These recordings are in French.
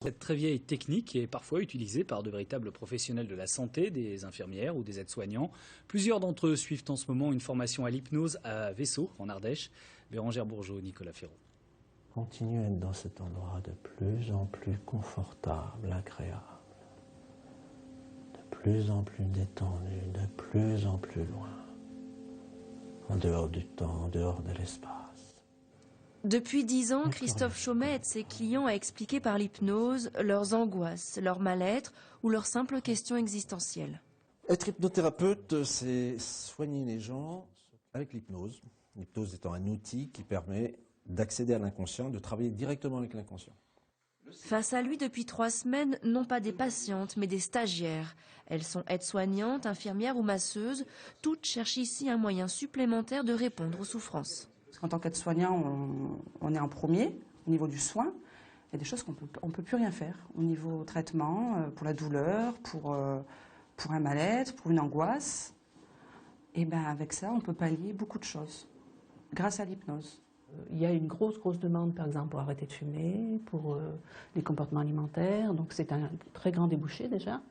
Cette très vieille technique est parfois utilisée par de véritables professionnels de la santé, des infirmières ou des aides-soignants. Plusieurs d'entre eux suivent en ce moment une formation à l'hypnose à Vaisseau, en Ardèche. Bérangère Bourgeot, Nicolas Ferraud. Continuez à être dans cet endroit de plus en plus confortable, agréable, de plus en plus détendu, de plus en plus loin, en dehors du temps, en dehors de l'espace. Depuis 10 ans, Christophe Chaumet aide ses clients à expliquer par l'hypnose leurs angoisses, leur mal-être ou leurs simples questions existentielles. Être hypnothérapeute, c'est soigner les gens avec l'hypnose. L'hypnose étant un outil qui permet d'accéder à l'inconscient, de travailler directement avec l'inconscient. Face à lui depuis 3 semaines, non pas des patientes, mais des stagiaires. Elles sont aides-soignantes, infirmières ou masseuses. Toutes cherchent ici un moyen supplémentaire de répondre aux souffrances. En tant qu'aide-soignant, on est en premier au niveau du soin. Il y a des choses qu'on peut plus rien faire au niveau traitement, pour la douleur, pour un mal-être, pour une angoisse. Et ben avec ça, on peut pallier beaucoup de choses grâce à l'hypnose. Il y a une grosse demande, par exemple, pour arrêter de fumer, pour les comportements alimentaires. Donc c'est un très grand débouché déjà.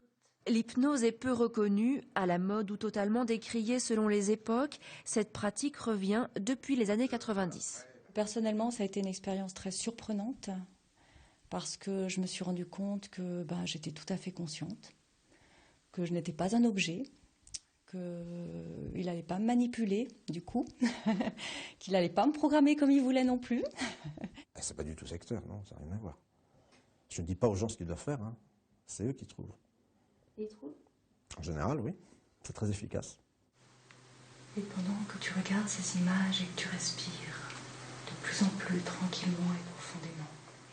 L'hypnose est peu reconnue, à la mode ou totalement décriée selon les époques. Cette pratique revient depuis les années 90. Personnellement, ça a été une expérience très surprenante parce que je me suis rendu compte que j'étais tout à fait consciente, que je n'étais pas un objet, qu'il n'allait pas me manipuler du coup, qu'il n'allait pas me programmer comme il voulait non plus. C'est pas du tout secteur, non, ça n'a rien à voir. Je ne dis pas aux gens ce qu'ils doivent faire, hein. C'est eux qui trouvent. Ils trouvent ? En général, oui, c'est très efficace. Et pendant que tu regardes ces images et que tu respires de plus en plus tranquillement et profondément.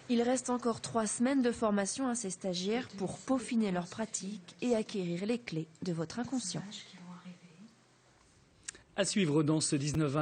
Il reste encore 3 semaines de formation à ces stagiaires pour peaufiner leur pratique et acquérir les clés de votre inconscient. À suivre dans ce 19-20.